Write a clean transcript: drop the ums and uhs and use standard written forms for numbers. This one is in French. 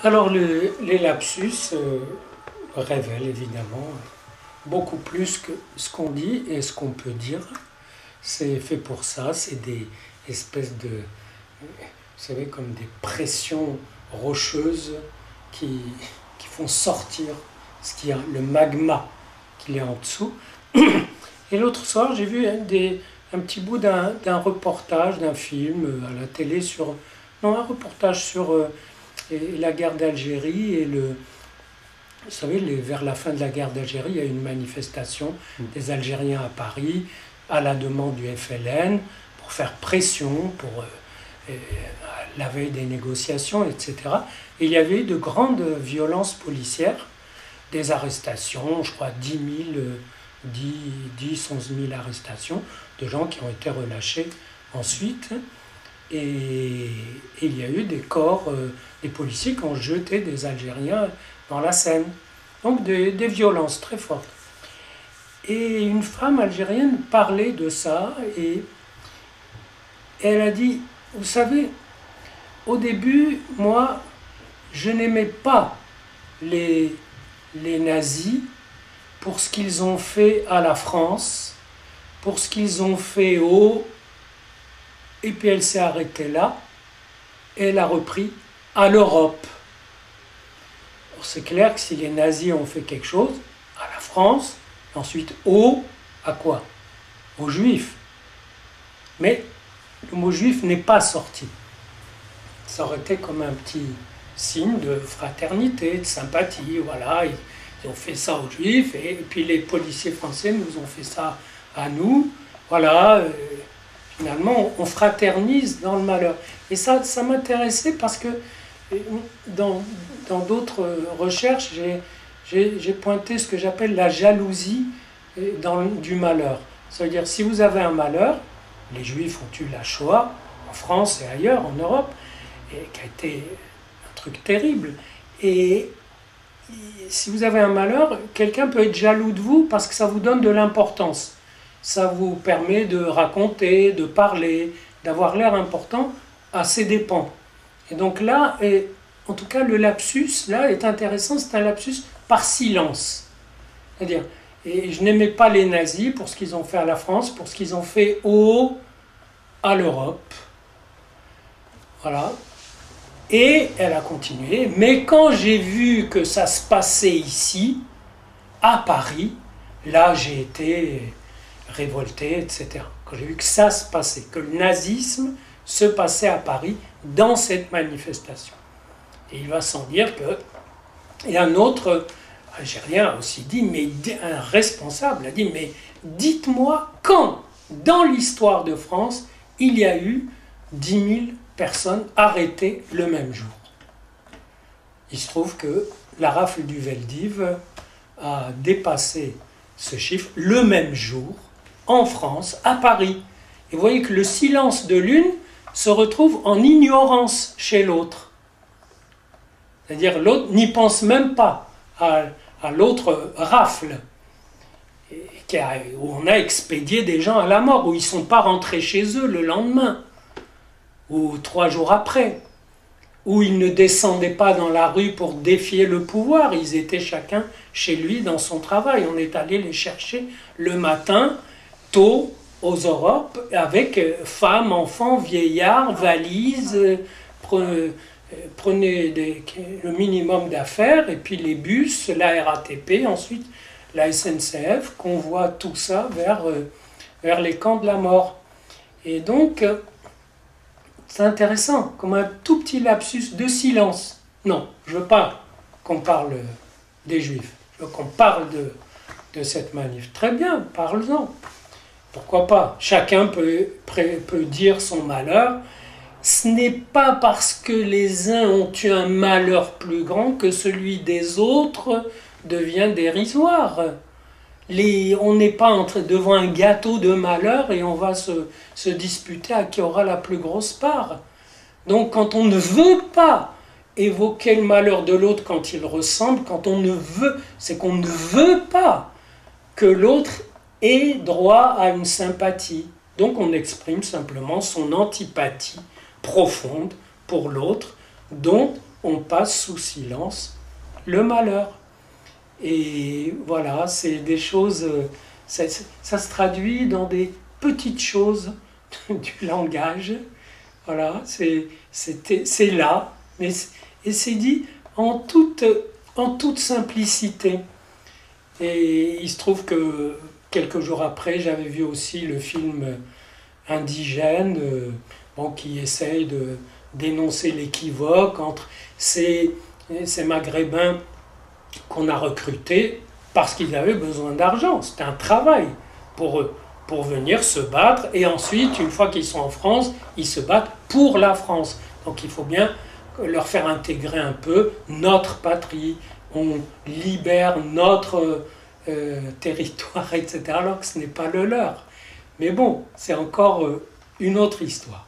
Alors les lapsus révèlent évidemment beaucoup plus que ce qu'on dit et ce qu'on peut dire. C'est fait pour ça, c'est des espèces de, vous savez, comme des pressions rocheuses qui font sortir ce qu'il y a, le magma qu'il y a en dessous. Et l'autre soir, j'ai vu un petit bout d'un reportage, d'un film à la télé sur... Non, un reportage sur la guerre d'Algérie et le... Vous savez, vers la fin de la guerre d'Algérie, il y a eu une manifestation des Algériens à Paris à la demande du FLN pour faire pression, pour la veille des négociations, etc. Et il y avait eu de grandes violences policières, des arrestations, je crois 11 000 arrestations de gens qui ont été relâchés ensuite. Et il y a eu des corps, des policiers qui ont jeté des Algériens dans la Seine. Donc des violences très fortes. Et une femme algérienne parlait de ça et elle a dit, vous savez, au début, moi, je n'aimais pas les nazis pour ce qu'ils ont fait à la France, pour ce qu'ils ont fait et puis elle s'est arrêtée là, et elle a repris à l'Europe. C'est clair que si les nazis ont fait quelque chose, à la France, ensuite à quoi? Aux juifs. Mais le mot juif n'est pas sorti. Ça aurait été comme un petit signe de fraternité, de sympathie, voilà, ils ont fait ça aux juifs, et puis les policiers français nous ont fait ça à nous, voilà, finalement on fraternise dans le malheur. Et ça m'intéressait parce que dans d'autres recherches, j'ai pointé ce que j'appelle la jalousie du malheur. Ça veut dire, si vous avez un malheur, les Juifs ont eu la Shoah, en France et ailleurs, en Europe, et qui a été un truc terrible. Et si vous avez un malheur, quelqu'un peut être jaloux de vous parce que ça vous donne de l'importance. Ça vous permet de raconter, de parler, d'avoir l'air important à ses dépens. Et donc là, en tout cas, le lapsus, là, est intéressant, c'est un lapsus par silence. C'est-à-dire, et je n'aimais pas les nazis pour ce qu'ils ont fait à la France, pour ce qu'ils ont fait à l'Europe. Voilà. Et elle a continué. Mais quand j'ai vu que ça se passait ici, à Paris, là, j'ai été révolté, etc. Quand j'ai vu que ça se passait, que le nazisme se passait à Paris dans cette manifestation. Et il va sans dire que... Et un autre Algérien a aussi dit, mais un responsable a dit, mais dites-moi quand, dans l'histoire de France, il y a eu 10 000 personnes arrêtées le même jour. Il se trouve que la rafle du Veldiv a dépassé ce chiffre le même jour, en France, à Paris. Et vous voyez que le silence de l'une se retrouve en ignorance chez l'autre. C'est-à-dire l'autre n'y pense même pas à l'autre rafle, où on a expédié des gens à la mort, où ils ne sont pas rentrés chez eux le lendemain, ou 3 jours après, où ils ne descendaient pas dans la rue pour défier le pouvoir, ils étaient chacun chez lui dans son travail. On est allé les chercher le matin, tôt, aux Europes, avec femmes, enfants, vieillards, valises, prenez le minimum d'affaires, et puis les bus, la RATP, ensuite la SNCF, convoie tout ça vers les camps de la mort. Et donc, c'est intéressant, comme un tout petit lapsus de silence. Non, je ne veux pas qu'on parle des Juifs, je veux qu'on parle de cette manif. Très bien, parle-en. Pourquoi pas? Chacun peut dire son malheur. Ce n'est pas parce que les uns ont eu un malheur plus grand que celui des autres devient dérisoire. On n'est pas devant un gâteau de malheur et on va se disputer à qui aura la plus grosse part. Donc quand on ne veut pas évoquer le malheur de l'autre quand il ressemble, c'est qu'on ne veut pas que l'autre ait droit à une sympathie. Donc on exprime simplement son antipathie profonde pour l'autre, dont on passe sous silence le malheur. Et voilà, c'est des choses, ça se traduit dans des petites choses du langage. Voilà, c'est là, et c'est dit en toute simplicité. Et il se trouve que quelques jours après, j'avais vu aussi le film Indigène, bon, qui essaye de dénoncer l'équivoque entre ces Maghrébins qu'on a recrutés parce qu'ils avaient besoin d'argent. C'était un travail pour eux, pour venir se battre. Et ensuite, une fois qu'ils sont en France, ils se battent pour la France. Donc il faut bien leur faire intégrer un peu notre patrie. On libère notre territoire, etc., alors que ce n'est pas le leur. Mais bon, c'est encore une autre histoire.